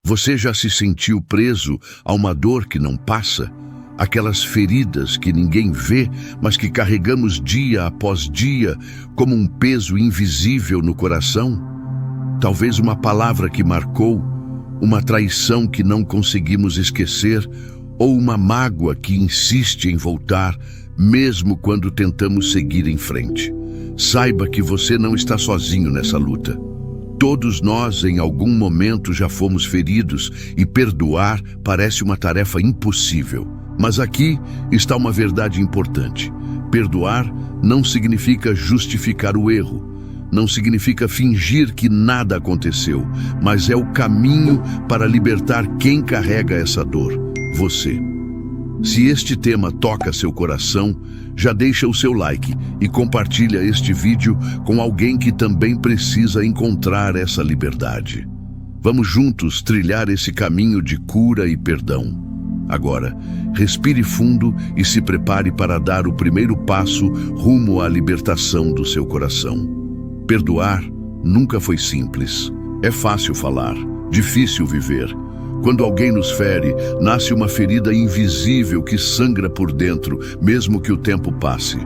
Você já se sentiu preso a uma dor que não passa? Aquelas feridas que ninguém vê, mas que carregamos dia após dia como um peso invisível no coração? Talvez uma palavra que marcou, uma traição que não conseguimos esquecer, ou uma mágoa que insiste em voltar, mesmo quando tentamos seguir em frente. Saiba que você não está sozinho nessa luta. Todos nós, em algum momento, já fomos feridos e perdoar parece uma tarefa impossível. Mas aqui está uma verdade importante. Perdoar não significa justificar o erro. Não significa fingir que nada aconteceu, mas é o caminho para libertar quem carrega essa dor, você. Se este tema toca seu coração, já deixa o seu like e compartilha este vídeo com alguém que também precisa encontrar essa liberdade. Vamos juntos trilhar esse caminho de cura e perdão. Agora, respire fundo e se prepare para dar o primeiro passo rumo à libertação do seu coração. Perdoar nunca foi simples. É fácil falar, difícil viver. Quando alguém nos fere, nasce uma ferida invisível que sangra por dentro, mesmo que o tempo passe.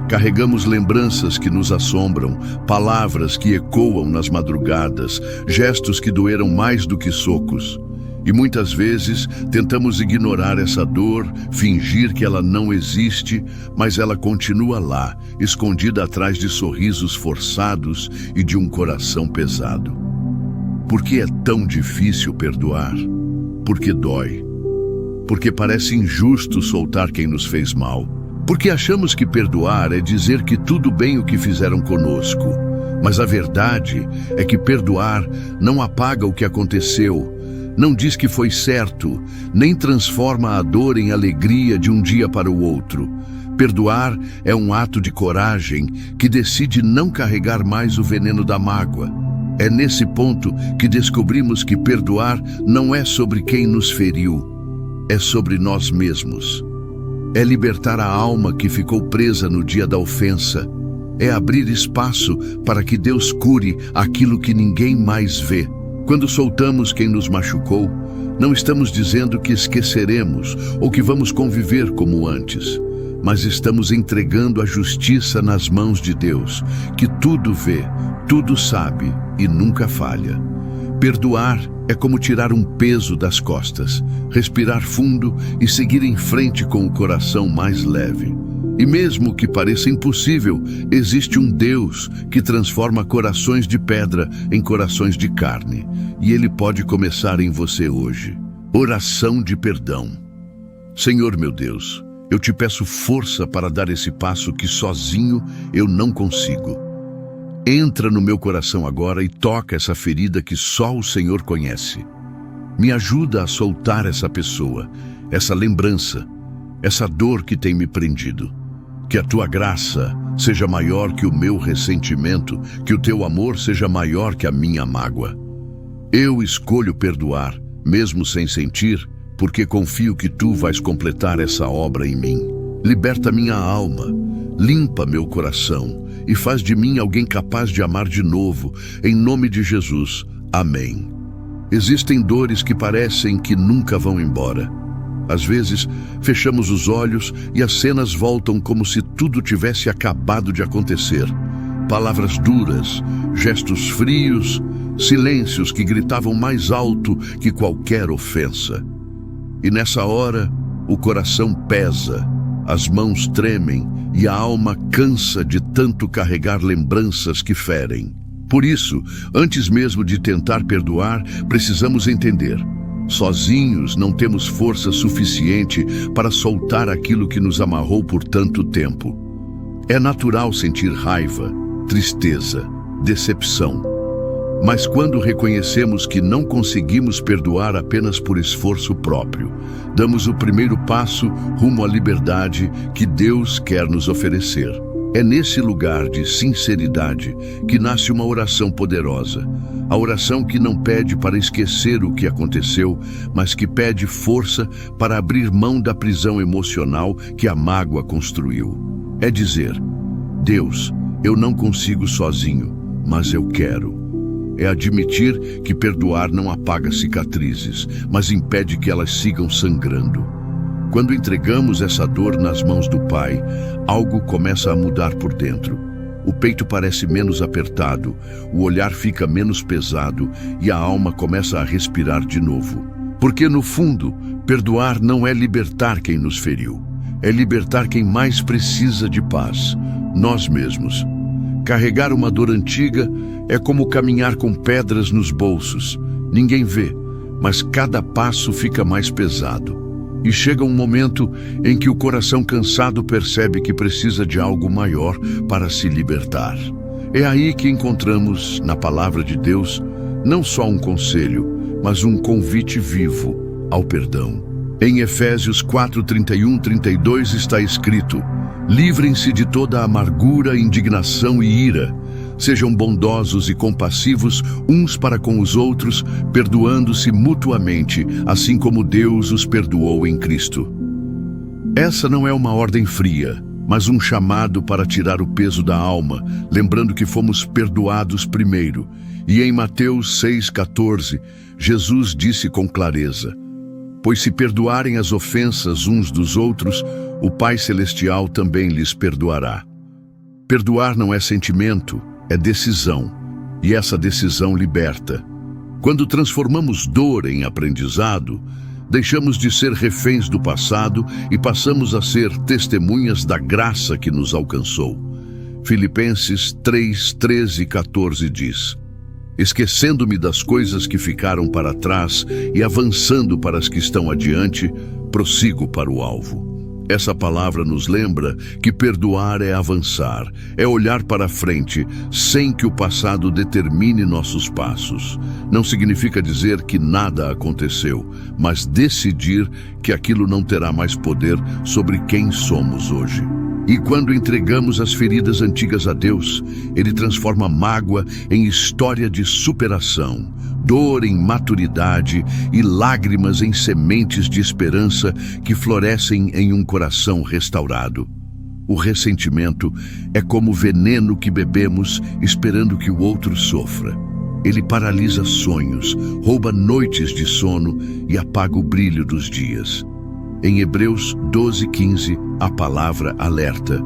Carregamos lembranças que nos assombram, palavras que ecoam nas madrugadas, gestos que doeram mais do que socos. E muitas vezes tentamos ignorar essa dor, fingir que ela não existe, mas ela continua lá, escondida atrás de sorrisos forçados e de um coração pesado. Por que é tão difícil perdoar? Porque dói. Porque parece injusto soltar quem nos fez mal. Porque achamos que perdoar é dizer que tudo bem o que fizeram conosco. Mas a verdade é que perdoar não apaga o que aconteceu, não diz que foi certo, nem transforma a dor em alegria de um dia para o outro. Perdoar é um ato de coragem que decide não carregar mais o veneno da mágoa. É nesse ponto que descobrimos que perdoar não é sobre quem nos feriu, é sobre nós mesmos. É libertar a alma que ficou presa no dia da ofensa. É abrir espaço para que Deus cure aquilo que ninguém mais vê. Quando soltamos quem nos machucou, não estamos dizendo que esqueceremos ou que vamos conviver como antes, mas estamos entregando a justiça nas mãos de Deus, que tudo vê, tudo sabe e nunca falha. Perdoar é como tirar um peso das costas, respirar fundo e seguir em frente com o coração mais leve. E mesmo que pareça impossível, existe um Deus que transforma corações de pedra em corações de carne. E Ele pode começar em você hoje. Oração de perdão. Senhor meu Deus, eu te peço força para dar esse passo que sozinho eu não consigo. Entra no meu coração agora e toca essa ferida que só o Senhor conhece. Me ajuda a soltar essa pessoa, essa lembrança, essa dor que tem me prendido. Que a tua graça seja maior que o meu ressentimento, que o teu amor seja maior que a minha mágoa. Eu escolho perdoar, mesmo sem sentir, porque confio que tu vais completar essa obra em mim. Liberta minha alma, limpa meu coração e faz de mim alguém capaz de amar de novo, em nome de Jesus. Amém. Existem dores que parecem que nunca vão embora. Às vezes, fechamos os olhos e as cenas voltam como se tudo tivesse acabado de acontecer. Palavras duras, gestos frios, silêncios que gritavam mais alto que qualquer ofensa. E nessa hora, o coração pesa, as mãos tremem e a alma cansa de tanto carregar lembranças que ferem. Por isso, antes mesmo de tentar perdoar, precisamos entender: sozinhos não temos força suficiente para soltar aquilo que nos amarrou por tanto tempo. É natural sentir raiva, tristeza, decepção. Mas quando reconhecemos que não conseguimos perdoar apenas por esforço próprio, damos o primeiro passo rumo à liberdade que Deus quer nos oferecer. É nesse lugar de sinceridade que nasce uma oração poderosa. A oração que não pede para esquecer o que aconteceu, mas que pede força para abrir mão da prisão emocional que a mágoa construiu. É dizer: Deus, eu não consigo sozinho, mas eu quero. é admitir que perdoar não apaga cicatrizes, mas impede que elas sigam sangrando. Quando entregamos essa dor nas mãos do Pai, algo começa a mudar por dentro. O peito parece menos apertado, o olhar fica menos pesado e a alma começa a respirar de novo. Porque, no fundo, perdoar não é libertar quem nos feriu, é libertar quem mais precisa de paz, nós mesmos. Carregar uma dor antiga é como caminhar com pedras nos bolsos. Ninguém vê, mas cada passo fica mais pesado. E chega um momento em que o coração cansado percebe que precisa de algo maior para se libertar. É aí que encontramos, na palavra de Deus, não só um conselho, mas um convite vivo ao perdão. Em Efésios 4:31-32 está escrito: livrem-se de toda amargura, indignação e ira. Sejam bondosos e compassivos uns para com os outros, perdoando-se mutuamente, assim como Deus os perdoou em Cristo. Essa não é uma ordem fria, mas um chamado para tirar o peso da alma, lembrando que fomos perdoados primeiro. E em Mateus 6,14, Jesus disse com clareza: pois se perdoarem as ofensas uns dos outros, o Pai Celestial também lhes perdoará. Perdoar não é sentimento, é decisão, e essa decisão liberta. Quando transformamos dor em aprendizado, deixamos de ser reféns do passado e passamos a ser testemunhas da graça que nos alcançou. Filipenses 3:13 e 14 diz: esquecendo-me das coisas que ficaram para trás e avançando para as que estão adiante, prossigo para o alvo. Essa palavra nos lembra que perdoar é avançar, é olhar para frente, sem que o passado determine nossos passos. Não significa dizer que nada aconteceu, mas decidir que aquilo não terá mais poder sobre quem somos hoje. E quando entregamos as feridas antigas a Deus, Ele transforma mágoa em história de superação, dor em maturidade e lágrimas em sementes de esperança que florescem em um coração restaurado. O ressentimento é como veneno que bebemos esperando que o outro sofra. Ele paralisa sonhos, rouba noites de sono e apaga o brilho dos dias. Em Hebreus 12:15, a palavra alerta: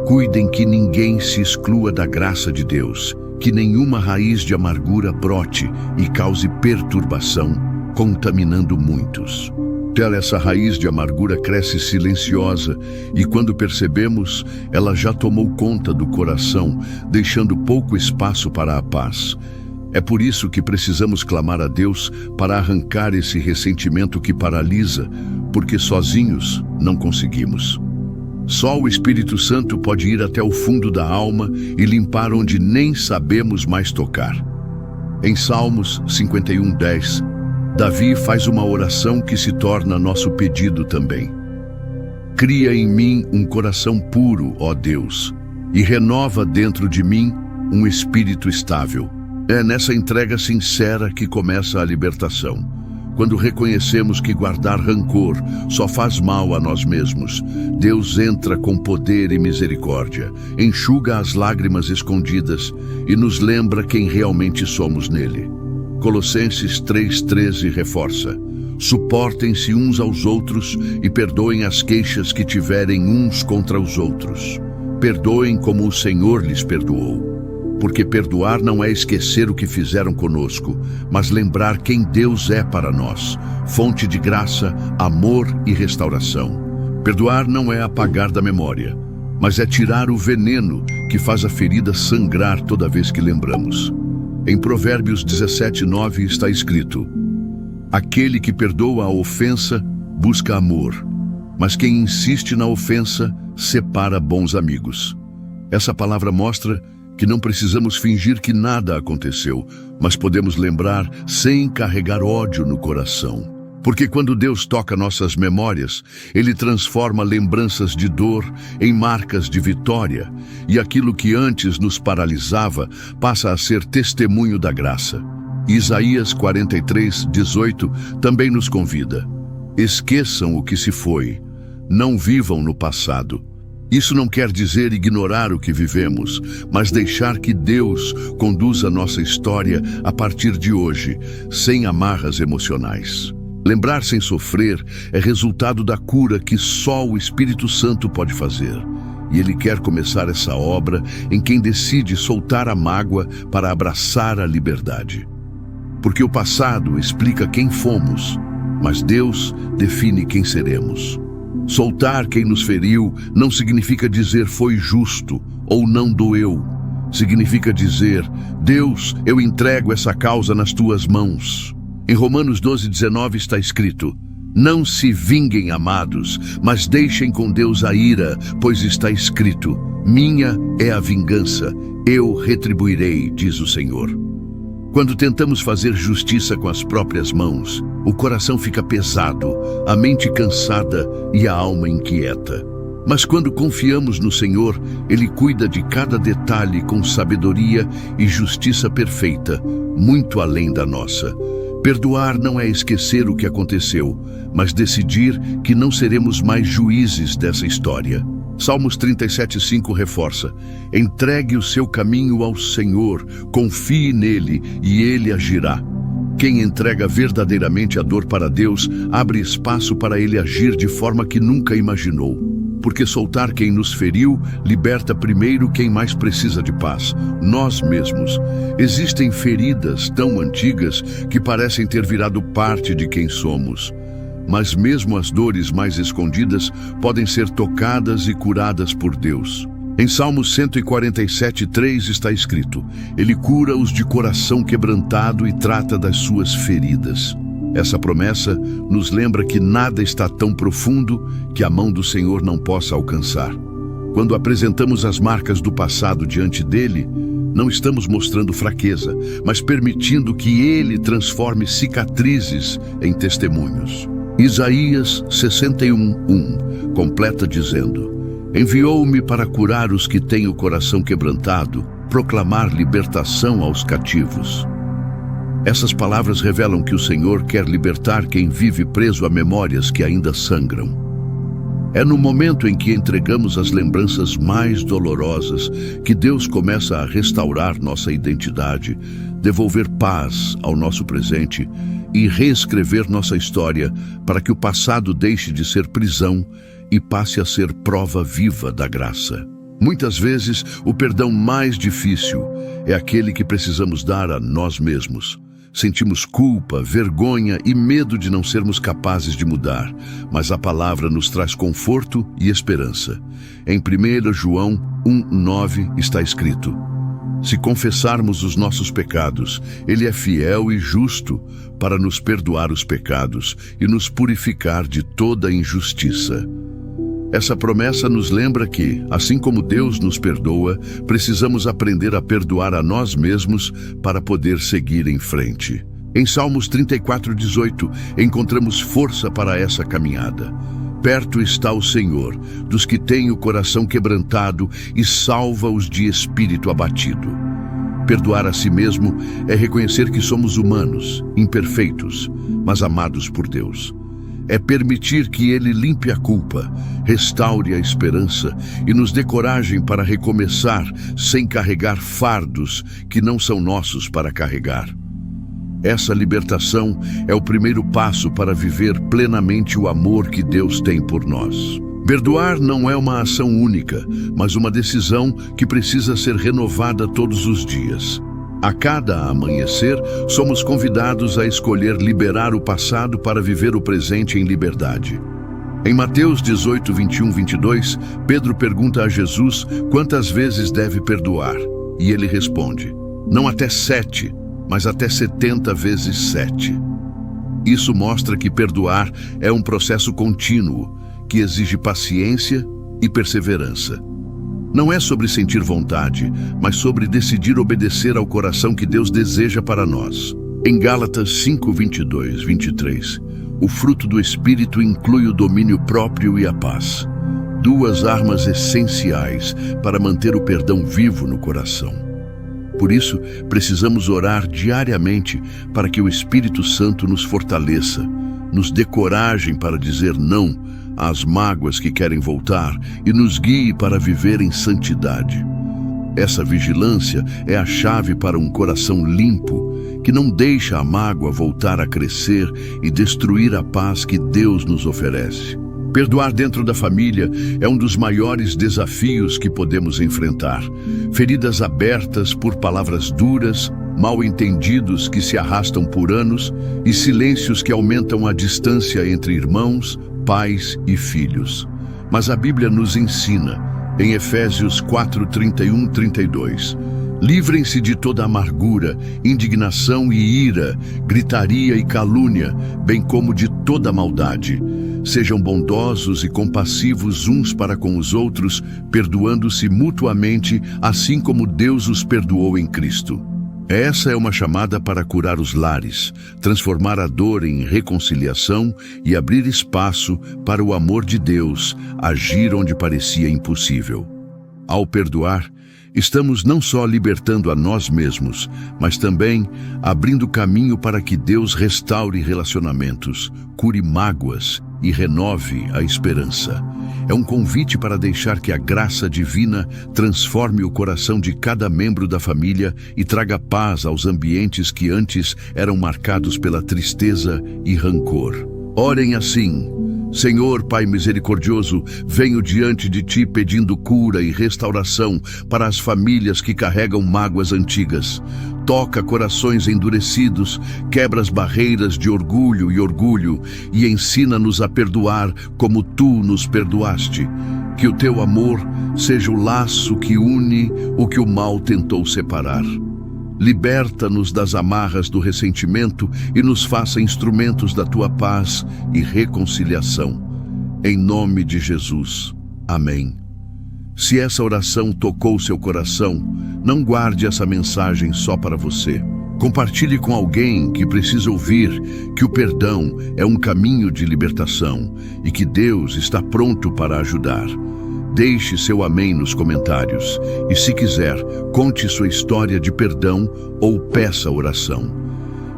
cuidem que ninguém se exclua da graça de Deus, que nenhuma raiz de amargura brote e cause perturbação, contaminando muitos. Essa raiz de amargura cresce silenciosa e, quando percebemos, ela já tomou conta do coração, deixando pouco espaço para a paz. É por isso que precisamos clamar a Deus para arrancar esse ressentimento que paralisa, porque sozinhos não conseguimos. Só o Espírito Santo pode ir até o fundo da alma e limpar onde nem sabemos mais tocar. Em Salmos 51:10, Davi faz uma oração que se torna nosso pedido também. Cria em mim um coração puro, ó Deus, e renova dentro de mim um espírito estável. É nessa entrega sincera que começa a libertação. Quando reconhecemos que guardar rancor só faz mal a nós mesmos, Deus entra com poder e misericórdia, enxuga as lágrimas escondidas e nos lembra quem realmente somos nele. Colossenses 3:13 reforça: suportem-se uns aos outros e perdoem as queixas que tiverem uns contra os outros. Perdoem como o Senhor lhes perdoou. Porque perdoar não é esquecer o que fizeram conosco, mas lembrar quem Deus é para nós, fonte de graça, amor e restauração. Perdoar não é apagar da memória, mas é tirar o veneno que faz a ferida sangrar toda vez que lembramos. Em Provérbios 17:9 está escrito: aquele que perdoa a ofensa busca amor, mas quem insiste na ofensa separa bons amigos. Essa palavra mostra que não precisamos fingir que nada aconteceu, mas podemos lembrar sem carregar ódio no coração. Porque quando Deus toca nossas memórias, Ele transforma lembranças de dor em marcas de vitória, e aquilo que antes nos paralisava passa a ser testemunho da graça. Isaías 43:18 também nos convida: esqueçam o que se foi, não vivam no passado. Isso não quer dizer ignorar o que vivemos, mas deixar que Deus conduza a nossa história a partir de hoje, sem amarras emocionais. Lembrar sem sofrer é resultado da cura que só o Espírito Santo pode fazer. E Ele quer começar essa obra em quem decide soltar a mágoa para abraçar a liberdade. Porque o passado explica quem fomos, mas Deus define quem seremos. Soltar quem nos feriu não significa dizer foi justo ou não doeu. Significa dizer, Deus, eu entrego essa causa nas tuas mãos. Em Romanos 12:19 está escrito, não se vinguem, amados, mas deixem com Deus a ira, pois está escrito, minha é a vingança, eu retribuirei, diz o Senhor. Quando tentamos fazer justiça com as próprias mãos, o coração fica pesado, a mente cansada e a alma inquieta. Mas quando confiamos no Senhor, Ele cuida de cada detalhe com sabedoria e justiça perfeita, muito além da nossa. Perdoar não é esquecer o que aconteceu, mas decidir que não seremos mais juízes dessa história. Salmos 37:5 reforça, entregue o seu caminho ao Senhor, confie nele e Ele agirá. Quem entrega verdadeiramente a dor para Deus, abre espaço para Ele agir de forma que nunca imaginou. Porque soltar quem nos feriu, liberta primeiro quem mais precisa de paz, nós mesmos. Existem feridas tão antigas que parecem ter virado parte de quem somos. Mas mesmo as dores mais escondidas podem ser tocadas e curadas por Deus. Em Salmos 147:3 está escrito, Ele cura os de coração quebrantado e trata das suas feridas. Essa promessa nos lembra que nada está tão profundo que a mão do Senhor não possa alcançar. Quando apresentamos as marcas do passado diante dele, não estamos mostrando fraqueza, mas permitindo que ele transforme cicatrizes em testemunhos. Isaías 61:1 completa dizendo, enviou-me para curar os que têm o coração quebrantado, proclamar libertação aos cativos. Essas palavras revelam que o Senhor quer libertar quem vive preso a memórias que ainda sangram. É no momento em que entregamos as lembranças mais dolorosas que Deus começa a restaurar nossa identidade, devolver paz ao nosso presente e reescrever nossa história para que o passado deixe de ser prisão e passe a ser prova viva da graça. Muitas vezes, o perdão mais difícil é aquele que precisamos dar a nós mesmos. Sentimos culpa, vergonha e medo de não sermos capazes de mudar, mas a palavra nos traz conforto e esperança. Em 1 João 1:9 está escrito, se confessarmos os nossos pecados, Ele é fiel e justo para nos perdoar os pecados e nos purificar de toda injustiça. Essa promessa nos lembra que, assim como Deus nos perdoa, precisamos aprender a perdoar a nós mesmos para poder seguir em frente. Em Salmos 34:18, encontramos força para essa caminhada. Perto está o Senhor, dos que têm o coração quebrantado e salva-os de espírito abatido. Perdoar a si mesmo é reconhecer que somos humanos, imperfeitos, mas amados por Deus. É permitir que Ele limpe a culpa, restaure a esperança e nos dê coragem para recomeçar sem carregar fardos que não são nossos para carregar. Essa libertação é o primeiro passo para viver plenamente o amor que Deus tem por nós. Perdoar não é uma ação única, mas uma decisão que precisa ser renovada todos os dias. A cada amanhecer, somos convidados a escolher liberar o passado para viver o presente em liberdade. Em Mateus 18:21-22, Pedro pergunta a Jesus quantas vezes deve perdoar. E ele responde, não até 7, mas até 70 vezes 7. Isso mostra que perdoar é um processo contínuo, que exige paciência e perseverança. Não é sobre sentir vontade, mas sobre decidir obedecer ao coração que Deus deseja para nós. Em Gálatas 5:22-23, o fruto do Espírito inclui o domínio próprio e a paz, duas armas essenciais para manter o perdão vivo no coração. Por isso, precisamos orar diariamente para que o Espírito Santo nos fortaleça, nos dê coragem para dizer não às mágoas que querem voltar e nos guie para viver em santidade. Essa vigilância é a chave para um coração limpo, que não deixa a mágoa voltar a crescer e destruir a paz que Deus nos oferece. Perdoar dentro da família é um dos maiores desafios que podemos enfrentar. Feridas abertas por palavras duras, mal-entendidos que se arrastam por anos e silêncios que aumentam a distância entre irmãos, pais e filhos. Mas a Bíblia nos ensina, em Efésios 4:31-32, livrem-se de toda amargura, indignação e ira, gritaria e calúnia, bem como de toda maldade. Sejam bondosos e compassivos uns para com os outros, perdoando-se mutuamente, assim como Deus os perdoou em Cristo. Essa é uma chamada para curar os lares, transformar a dor em reconciliação e abrir espaço para o amor de Deus agir onde parecia impossível. Ao perdoar, estamos não só libertando a nós mesmos, mas também abrindo caminho para que Deus restaure relacionamentos, cure mágoas e renove a esperança. É um convite para deixar que a graça divina transforme o coração de cada membro da família e traga paz aos ambientes que antes eram marcados pela tristeza e rancor. Orem assim: Senhor, Pai misericordioso, venho diante de Ti pedindo cura e restauração para as famílias que carregam mágoas antigas. Toca corações endurecidos, quebra as barreiras de orgulho e ensina-nos a perdoar como Tu nos perdoaste. Que o Teu amor seja o laço que une o que o mal tentou separar. Liberta-nos das amarras do ressentimento e nos faça instrumentos da Tua paz e reconciliação. Em nome de Jesus. Amém. Se essa oração tocou seu coração, não guarde essa mensagem só para você. Compartilhe com alguém que precisa ouvir que o perdão é um caminho de libertação e que Deus está pronto para ajudar. Deixe seu amém nos comentários e, se quiser, conte sua história de perdão ou peça oração.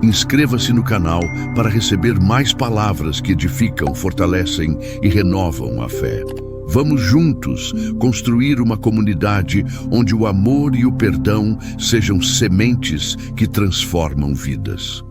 Inscreva-se no canal para receber mais palavras que edificam, fortalecem e renovam a fé. Vamos juntos construir uma comunidade onde o amor e o perdão sejam sementes que transformam vidas.